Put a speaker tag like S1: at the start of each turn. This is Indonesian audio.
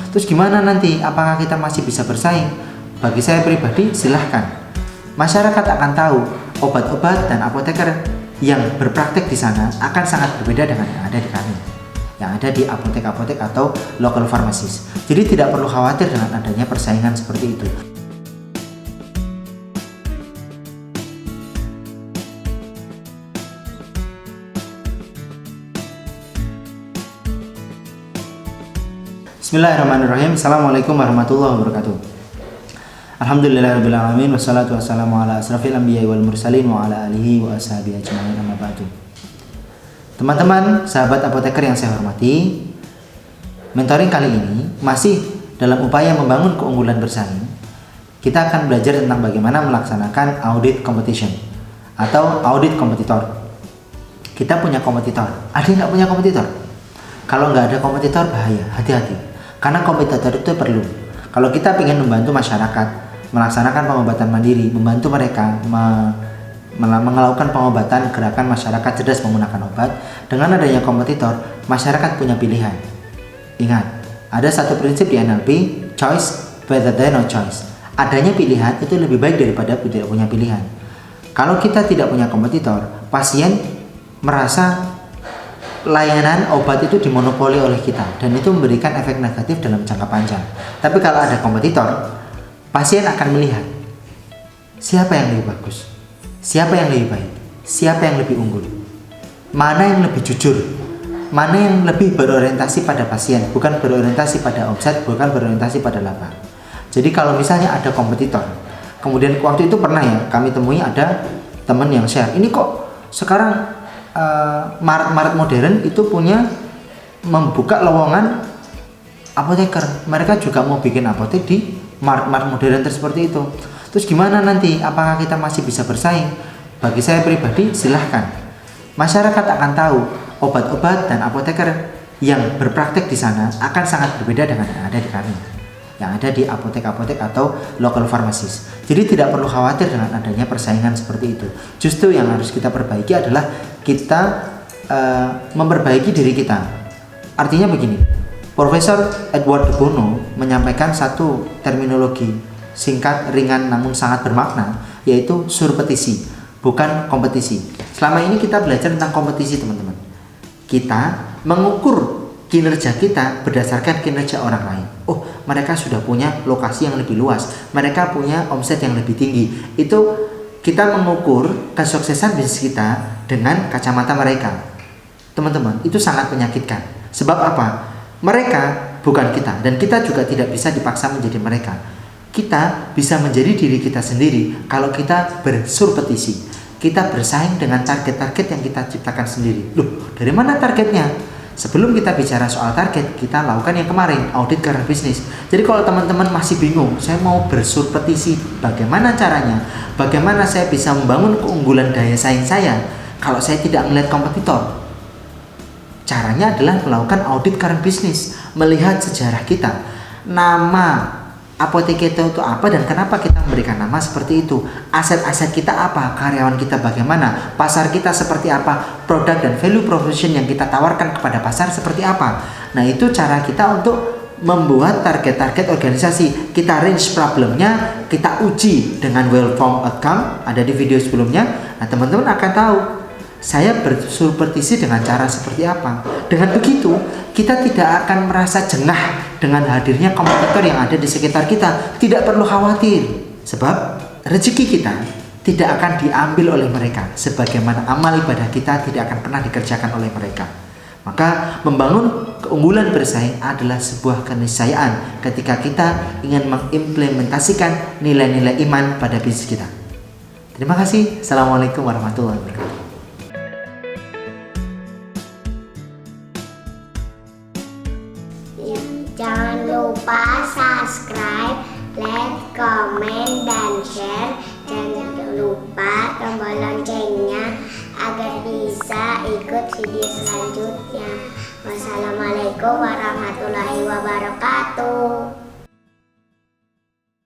S1: Terus gimana nanti? Apakah kita masih bisa bersaing? Bagi saya pribadi, silahkan. Masyarakat akan tahu obat-obat dan apoteker yang berpraktek di sana akan sangat berbeda dengan yang ada di kami, yang ada di apotek-apotek atau local pharmacist. Jadi tidak perlu khawatir dengan adanya persaingan seperti itu. Bismillahirrahmanirrahim. Assalamualaikum warahmatullahi wabarakatuh. Alhamdulillahirabbil alamin wassalatu wassalamu ala asrafil anbiya'i wal mursalin wa ala alihi wa ashabihi ajmain amma ba'du. Teman-teman, sahabat apoteker yang saya hormati, mentoring kali ini masih dalam upaya membangun keunggulan bersaing. Kita akan belajar tentang bagaimana melaksanakan audit competition atau audit kompetitor. Kita punya kompetitor, ada yang nggak punya kompetitor? Kalau nggak ada kompetitor bahaya, hati-hati. Karena kompetitor itu perlu. Kalau kita ingin membantu masyarakat melaksanakan pengobatan mandiri, membantu mereka melakukan pengobatan gerakan masyarakat cerdas menggunakan obat, dengan adanya kompetitor, masyarakat punya pilihan. Ingat, ada satu prinsip di NLP, choice better than no choice. Adanya pilihan itu lebih baik daripada tidak punya pilihan. Kalau kita tidak punya kompetitor, pasien merasa layanan obat itu dimonopoli oleh kita dan itu memberikan efek negatif dalam jangka panjang. Tapi kalau ada kompetitor, pasien akan melihat siapa yang lebih bagus, siapa yang lebih baik, siapa yang lebih unggul, mana yang lebih jujur, mana yang lebih berorientasi pada pasien, bukan berorientasi pada omset, bukan berorientasi pada laba. Jadi kalau misalnya ada kompetitor, kemudian waktu itu pernah ya kami temui ada teman yang share, ini kok sekarang Maret modern itu punya membuka lowongan apoteker. Mereka juga mau bikin apotek di Maret modern seperti itu. Terus gimana nanti? Apakah kita masih bisa bersaing? Bagi saya pribadi, silahkan. Masyarakat akan tahu obat-obat dan apoteker yang berpraktek di sana akan sangat berbeda dengan yang ada di kami, yang ada di apotek-apotek atau local pharmacist. Jadi tidak perlu khawatir dengan adanya persaingan seperti itu. Justru yang harus kita perbaiki adalah kita memperbaiki diri kita. Artinya begini, Profesor Edward de Bono menyampaikan satu terminologi singkat, ringan namun sangat bermakna, yaitu surpetisi, bukan kompetisi. Selama ini kita belajar tentang kompetisi, teman-teman. Kita mengukur kinerja kita berdasarkan kinerja orang lain. Oh, mereka sudah punya lokasi yang lebih luas, mereka punya omset yang lebih tinggi. Itu kita mengukur kesuksesan bisnis kita dengan kacamata mereka. Teman-teman, itu sangat menyakitkan. Sebab apa? Mereka bukan kita, dan kita juga tidak bisa dipaksa menjadi mereka. Kita bisa menjadi diri kita sendiri kalau kita bersurpetisi. Kita bersaing dengan target-target yang kita ciptakan sendiri. Loh, dari mana targetnya? Sebelum kita bicara soal target, kita lakukan yang kemarin, audit current bisnis. Jadi kalau teman-teman masih bingung, saya mau bersurpetisi, bagaimana caranya? Bagaimana saya bisa membangun keunggulan daya saing saya kalau saya tidak melihat kompetitor? Caranya adalah melakukan audit current bisnis, melihat sejarah kita. Nama apotek kita itu apa dan kenapa kita memberikan nama seperti itu? Aset-aset kita apa? Karyawan kita bagaimana? Pasar kita seperti apa? Produk dan value proposition yang kita tawarkan kepada pasar seperti apa? Nah, itu cara kita untuk membuat target-target organisasi. Kita range problemnya, kita uji dengan well-formed outcome, ada di video sebelumnya. Nah, teman-teman akan tahu saya bersurpetisi dengan cara seperti apa. Dengan begitu, kita tidak akan merasa jengah dengan hadirnya kompetitor yang ada di sekitar kita. Tidak perlu khawatir, sebab rezeki kita tidak akan diambil oleh mereka, sebagaimana amal ibadah kita tidak akan pernah dikerjakan oleh mereka. Maka membangun keunggulan bersaing adalah sebuah keniscayaan ketika kita ingin mengimplementasikan nilai-nilai iman pada bisnis kita. Terima kasih. Assalamualaikum warahmatullahi wabarakatuh.
S2: Jangan lupa subscribe, like, comment, dan share. Jangan lupa tombol loncengnya agar bisa ikut video selanjutnya. Wassalamualaikum warahmatullahi wabarakatuh.